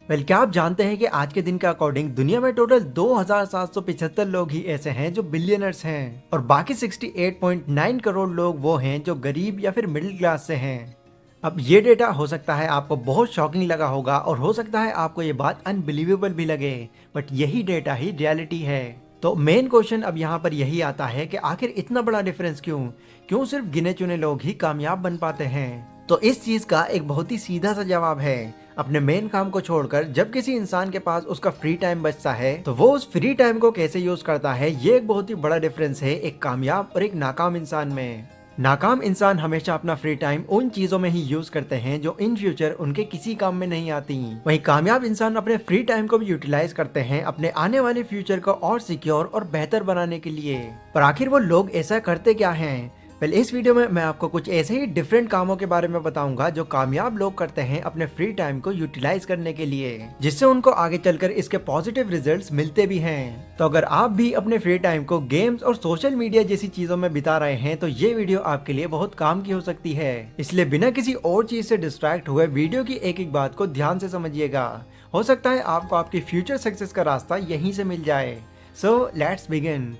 क्या आप जानते हैं कि आज के दिन के अकॉर्डिंग दुनिया में टोटल 2775 लोग ही ऐसे हैं जो बिलियनर्स हैं और बाकी 68.9 करोड़ लोग वो हैं जो गरीब या फिर मिडिल क्लास से हैं। अब ये डेटा हो सकता है आपको बहुत शॉकिंग लगा होगा और हो सकता है आपको ये बात अनबिलीवेबल भी लगे, बट यही डेटा ही रियलिटी है। तो मेन क्वेश्चन अब यहाँ पर यही आता है कि आखिर इतना बड़ा डिफरेंस क्यों क्यों सिर्फ गिने चुने लोग ही कामयाब बन पाते हैं। तो इस चीज का एक बहुत ही सीधा सा जवाब है, अपने मेन काम को छोड़कर जब किसी इंसान के पास उसका फ्री टाइम बचता है तो वो उस फ्री टाइम को कैसे यूज करता है। ये एक बहुत ही बड़ा डिफरेंस है एक कामयाब और एक नाकाम इंसान में। नाकाम इंसान हमेशा अपना फ्री टाइम उन चीजों में ही यूज करते हैं जो इन फ्यूचर उनके किसी काम में नहीं आती। वहीं कामयाब इंसान अपने फ्री टाइम को भी यूटिलाइज करते हैं अपने आने वाले फ्यूचर को और सिक्योर और बेहतर बनाने के लिए। पर आखिर वो लोग ऐसा करते क्या हैं? इस वीडियो में मैं आपको कुछ ऐसे ही डिफरेंट कामों के बारे में बताऊंगा जो कामयाब लोग करते हैं अपने फ्री टाइम को यूटिलाइज करने के लिए, जिससे उनको आगे चलकर इसके पॉजिटिव रिजल्ट्स मिलते भी हैं। तो अगर आप भी अपने फ्री टाइम को गेम्स और सोशल मीडिया जैसी चीजों में बिता रहे हैं तो ये वीडियो आपके लिए बहुत काम की हो सकती है। इसलिए बिना किसी और चीज से डिस्ट्रैक्ट हुए वीडियो की एक एक बात को ध्यान से समझिएगा। हो सकता है आपको आपकी फ्यूचर सक्सेस का रास्ता यहीं से मिल जाए। So let's begin.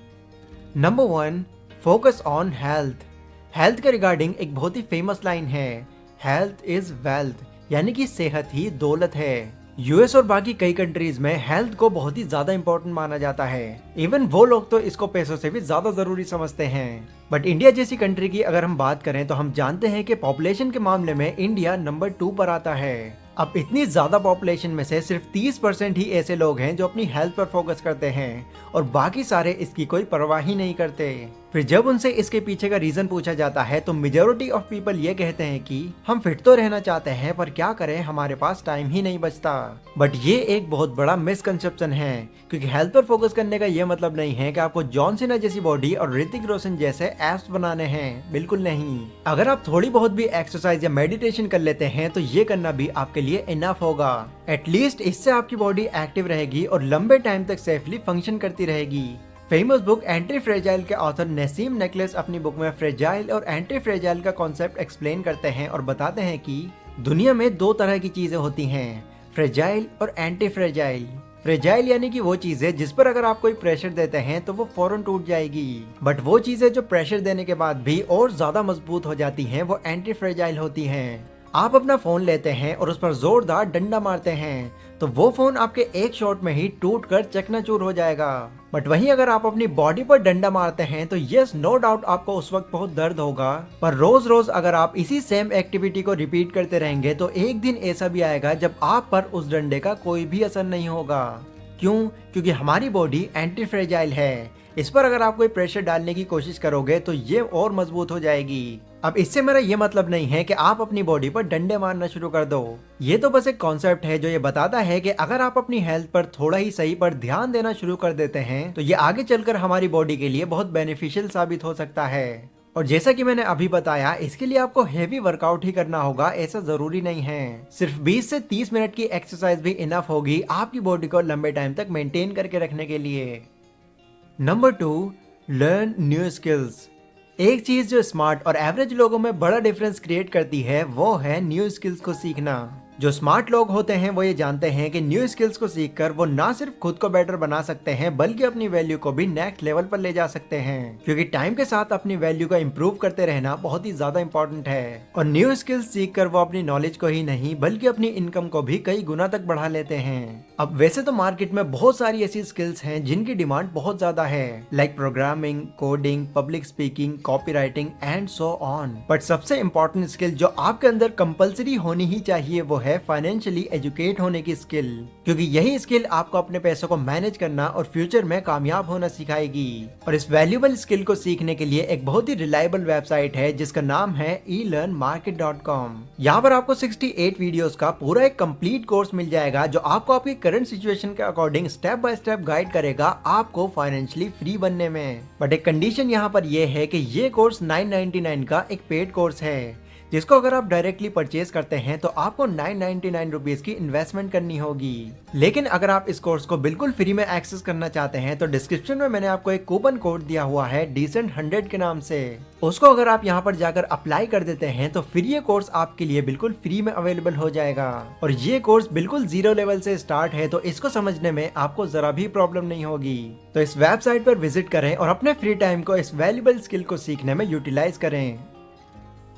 Number 1, focus on health. Health के रिगार्डिंग एक बहुत ही फेमस लाइन है, हेल्थ इज वेल्थ, यानी कि सेहत ही दौलत है। यूएस और बाकी कई कंट्रीज में हेल्थ को बहुत ही ज्यादा इंपॉर्टेंट माना जाता है। इवन वो लोग तो इसको पैसों से भी ज्यादा जरूरी समझते हैं। बट इंडिया जैसी कंट्री की अगर हम बात करें तो हम जानते हैं कि पॉपुलेशन के मामले में इंडिया नंबर 2 पर आता है। अब इतनी ज्यादा पॉपुलेशन में से सिर्फ 30% ही ऐसे लोग हैं जो अपनी हेल्थ पर फोकस करते हैं और बाकी सारे इसकी कोई परवाह ही नहीं करते। फिर जब उनसे इसके पीछे का रीजन पूछा जाता है तो मेजॉरिटी ऑफ पीपल ये कहते हैं कि हम फिट तो रहना चाहते हैं पर क्या करें, हमारे पास टाइम ही नहीं बचता। बट ये एक बहुत बड़ा मिसकंसेप्शन है, क्योंकि हेल्थ पर फोकस करने का ये मतलब नहीं है कि आपको जॉन सीना जैसी बॉडी और ऋतिक रोशन जैसे एब्स बनाने हैं, बिल्कुल नहीं। अगर आप थोड़ी बहुत भी एक्सरसाइज या मेडिटेशन कर लेते हैं तो ये करना भी आपके लिए इनफ होगा। एटलीस्ट इससे आपकी बॉडी एक्टिव रहेगी और लंबे टाइम तक सेफली फंक्शन करती रहेगी। फेमस बुक एंटी फ्रेजाइल के ऑथर नसीम नेकलेस अपनी बुक में फ्रेजाइल और एंटी फ्रेजाइल का कॉन्सेप्ट एक्सप्लेन करते हैं और बताते हैं कि दुनिया में 2 तरह की चीजें होती हैं, फ्रेजाइल और एंटी फ्रेजाइल। फ्रेजाइल यानी कि वो चीज है जिस पर अगर आप कोई प्रेशर देते हैं तो वो फौरन टूट जाएगी। बट वो चीजें जो प्रेशर देने के बाद भी और ज्यादा मजबूत हो जाती हैं वो एंटी फ्रेजाइल होती हैं। आप अपना फोन लेते हैं और उस पर जोरदार डंडा मारते हैं तो वो फोन आपके एक शॉट में ही टूट कर चकनाचूर हो जाएगा। बट वहीं अगर आप अपनी बॉडी पर डंडा मारते हैं तो यस नो डाउट आपको उस वक्त बहुत दर्द होगा, पर रोज रोज अगर आप इसी सेम एक्टिविटी को रिपीट करते रहेंगे तो एक दिन ऐसा भी आएगा जब आप पर उस डंडे का कोई भी असर नहीं होगा। क्यों? क्योंकि हमारी बॉडी एंटी फ्रेजाइल है। इस पर अगर आप कोई प्रेशर डालने की कोशिश करोगे तो ये और मजबूत हो जाएगी। अब इससे मेरा ये मतलब नहीं है कि आप अपनी बॉडी पर डंडे मारना शुरू कर दो। ये तो बस एक कॉन्सेप्ट है जो ये बताता है कि अगर आप अपनी हेल्थ पर थोड़ा ही सही पर ध्यान देना शुरू कर देते हैं तो ये आगे चलकर हमारी बॉडी के लिए बहुत बेनिफिशियल साबित हो सकता है। और जैसा कि मैंने अभी बताया, इसके लिए आपको हेवी वर्कआउट ही करना होगा, ऐसा जरूरी नहीं है। सिर्फ 20 से 30 मिनट की एक्सरसाइज भी इनफ होगी आपकी बॉडी को लंबे टाइम तक मेंटेन करके रखने के लिए। Number 2, learn new skills. एक चीज जो स्मार्ट और एवरेज लोगों में बड़ा डिफरेंस क्रिएट करती है वो है न्यू स्किल्स को सीखना। जो स्मार्ट लोग होते हैं वो ये जानते हैं कि न्यू स्किल्स को सीखकर वो ना सिर्फ खुद को बेटर बना सकते हैं बल्कि अपनी वैल्यू को भी नेक्स्ट लेवल पर ले जा सकते हैं, क्योंकि टाइम के साथ अपनी वैल्यू को इम्प्रूव करते रहना बहुत ही ज्यादा इंपॉर्टेंट है। और न्यू स्किल्स सीखकर वो अपनी नॉलेज को ही नहीं बल्कि अपनी इनकम को भी कई गुना तक बढ़ा लेते हैं। अब वैसे तो मार्केट में बहुत सारी ऐसी स्किल्स हैं जिनकी डिमांड बहुत ज्यादा है, like programming, coding, public speaking, copywriting and so on. But सबसे इंपॉर्टेंट स्किल जो आपके अंदर कंपलसरी होनी ही चाहिए वो है फाइनेंशियली एजुकेट होने की स्किल, क्योंकि यही स्किल आपको अपने पैसों को मैनेज करना और फ्यूचर में कामयाब होना सिखाएगी। और इस वैल्यूएबल स्किल को सीखने के लिए एक बहुत ही रिलायबल वेबसाइट है जिसका नाम है elearnmarket.com। यहाँ पर आपको 68 वीडियोस का पूरा एक कंप्लीट कोर्स मिल जाएगा जो आपको आपकी करंट सिचुएशन के according step by step guide करेगा आपको फाइनेंशियली फ्री बनने में। बट एक कंडीशन यहाँ पर यह है कि ये कोर्स 999 का एक पेड कोर्स है जिसको अगर आप डायरेक्टली परचेज करते हैं तो आपको 999 रुपीज की इन्वेस्टमेंट करनी होगी। लेकिन अगर आप इस कोर्स को बिल्कुल फ्री में एक्सेस करना चाहते हैं तो डिस्क्रिप्शन में मैंने आपको एक कूपन कोड दिया हुआ है Decent100 के नाम से। उसको अगर आप यहाँ पर जाकर अप्लाई कर देते हैं तो फिर ये कोर्स आपके लिए बिल्कुल फ्री में अवेलेबल हो जाएगा। और ये कोर्स बिल्कुल 0 लेवल से स्टार्ट है, तो इसको समझने में आपको जरा भी प्रॉब्लम नहीं होगी। तो इस वेबसाइट पर विजिट करें और अपने फ्री टाइम को इस वैल्यूबल स्किल को सीखने में यूटिलाइज करें।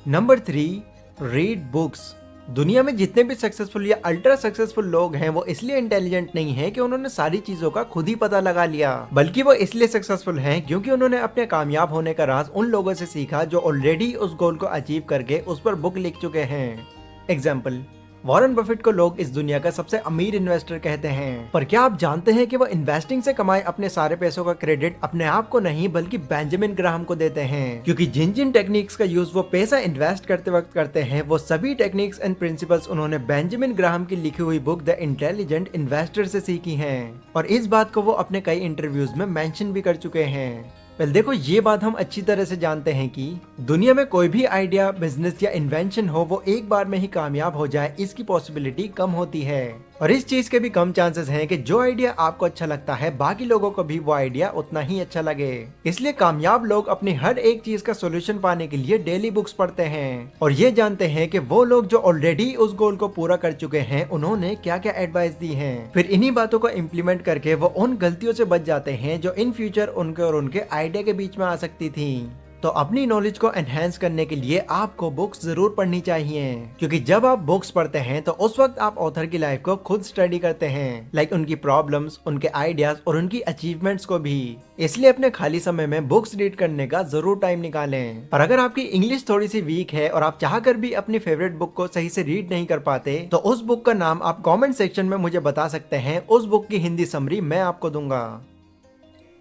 Number 3, read books. दुनिया में जितने भी सक्सेसफुल या अल्ट्रा सक्सेसफुल लोग हैं वो इसलिए इंटेलिजेंट नहीं है कि उन्होंने सारी चीजों का खुद ही पता लगा लिया, बल्कि वो इसलिए सक्सेसफुल हैं क्योंकि उन्होंने अपने कामयाब होने का राज उन लोगों से सीखा जो ऑलरेडी उस गोल को अचीव करके उस पर बुक लिख चुके हैं। एग्जाम्पल, वॉरेन बफेट को लोग इस दुनिया का सबसे अमीर इन्वेस्टर कहते हैं, पर क्या आप जानते हैं कि वो इन्वेस्टिंग से कमाए अपने सारे पैसों का क्रेडिट अपने आप को नहीं बल्कि बेंजामिन ग्राहम को देते हैं, क्योंकि जिन जिन टेक्निक्स का यूज वो पैसा इन्वेस्ट करते वक्त करते हैं वो सभी टेक्निक्स एंड प्रिंसिपल्स उन्होंने बेंजामिन ग्राहम की लिखी हुई बुक द इंटेलिजेंट इन्वेस्टर से सीखी हैं। और इस बात को वो अपने कई इंटरव्यूज में मेंशन भी कर चुके हैं। वेल देखो, ये बात हम अच्छी तरह से जानते हैं कि दुनिया में कोई भी आइडिया, बिजनेस या इन्वेंशन हो वो एक बार में ही कामयाब हो जाए इसकी पॉसिबिलिटी कम होती है। और इस चीज के भी कम चांसेस हैं कि जो आइडिया आपको अच्छा लगता है बाकी लोगों को भी वो आइडिया उतना ही अच्छा लगे। इसलिए कामयाब लोग अपनी हर एक चीज का सोल्यूशन पाने के लिए डेली बुक्स पढ़ते हैं और ये जानते हैं कि वो लोग जो ऑलरेडी उस गोल को पूरा कर चुके हैं उन्होंने क्या क्या एडवाइस दी है। फिर इन्हीं बातों को इम्प्लीमेंट करके वो उन गलतियों से बच जाते हैं जो इन फ्यूचर उनके और उनके आइडिया के बीच में आ सकती थी। तो अपनी नॉलेज को एनहेंस करने के लिए आपको बुक्स जरूर पढ़नी चाहिए, क्योंकि जब आप बुक्स पढ़ते हैं तो उस वक्त आप ऑथर की लाइफ को खुद स्टडी करते हैं, लाइक उनकी प्रॉब्लम्स, उनके आइडियाज और उनकी अचीवमेंट्स को भी। इसलिए अपने खाली समय में बुक्स रीड करने का जरूर टाइम निकालें। और अगर आपकी इंग्लिश थोड़ी सी वीक है और आप चाहकर भी अपनी फेवरेट बुक को सही से रीड नहीं कर पाते तो उस बुक का नाम आप कॉमेंट सेक्शन में मुझे बता सकते हैं। उस बुक की हिंदी समरी मैं आपको दूंगा।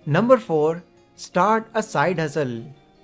Number 4, start a side hustle.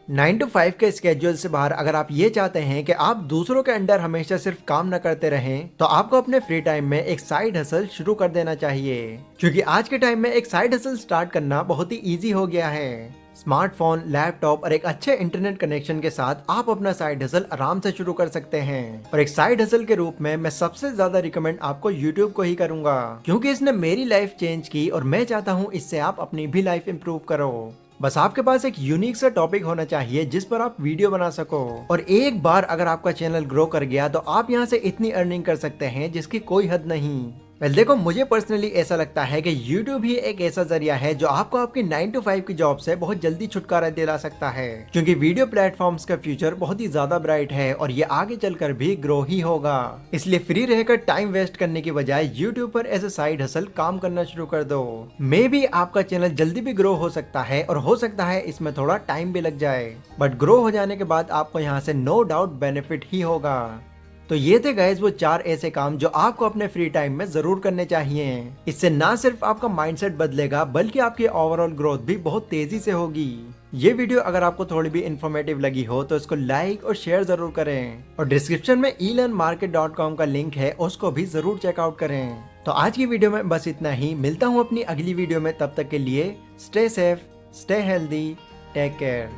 9 to 5 के स्केड्यूल से बाहर अगर आप ये चाहते हैं कि आप दूसरों के अंडर हमेशा सिर्फ काम न करते रहें तो आपको अपने फ्री टाइम में एक साइड हसल शुरू कर देना चाहिए, क्योंकि आज के टाइम में एक साइड हसल स्टार्ट करना बहुत ही इजी हो गया है। स्मार्टफोन, लैपटॉप और एक अच्छे इंटरनेट कनेक्शन के साथ आप अपना साइड हसल आराम से शुरू कर सकते हैं। और एक साइड हसल के रूप में मैं सबसे ज्यादा रिकमेंड आपको YouTube को ही करूंगा, क्योंकि इसने मेरी लाइफ चेंज की और मैं चाहता हूँ इससे आप अपनी भी लाइफ इंप्रूव करो। बस आपके पास एक यूनिक सा टॉपिक होना चाहिए जिस पर आप वीडियो बना सको। और एक बार अगर आपका चैनल ग्रो कर गया तो आप यहाँ से इतनी अर्निंग कर सकते हैं जिसकी कोई हद नहीं। वेल देखो, मुझे पर्सनली ऐसा लगता है कि YouTube ही एक ऐसा जरिया है जो आपको आपकी 9 to 5 की जॉब से बहुत जल्दी छुटकारा दिला सकता है, क्योंकि वीडियो प्लेटफॉर्म्स का फ्यूचर बहुत ही ज्यादा ब्राइट है और ये आगे चलकर भी ग्रो ही होगा। इसलिए फ्री रहकर टाइम वेस्ट करने की बजाय YouTube पर एज ए साइड हसल काम करना शुरू कर दो। मे भी आपका चैनल जल्दी भी ग्रो हो सकता है और हो सकता है इसमें थोड़ा टाइम भी लग जाए, बट ग्रो हो जाने के बाद आपको यहाँ से नो डाउट बेनिफिट ही होगा। तो ये थे गाइस वो 4 ऐसे काम जो आपको अपने फ्री टाइम में जरूर करने चाहिए। इससे ना सिर्फ आपका माइंडसेट बदलेगा बल्कि आपकी ओवरऑल ग्रोथ भी बहुत तेजी से होगी। ये वीडियो अगर आपको थोड़ी भी इन्फॉर्मेटिव लगी हो तो इसको लाइक और शेयर जरूर करें और डिस्क्रिप्शन में elearnmarket.com का लिंक है, उसको भी जरूर चेकआउट करें। तो आज की वीडियो में बस इतना ही। मिलता हूँ अपनी अगली वीडियो में, तब तक के लिए stay safe, stay healthy, take care.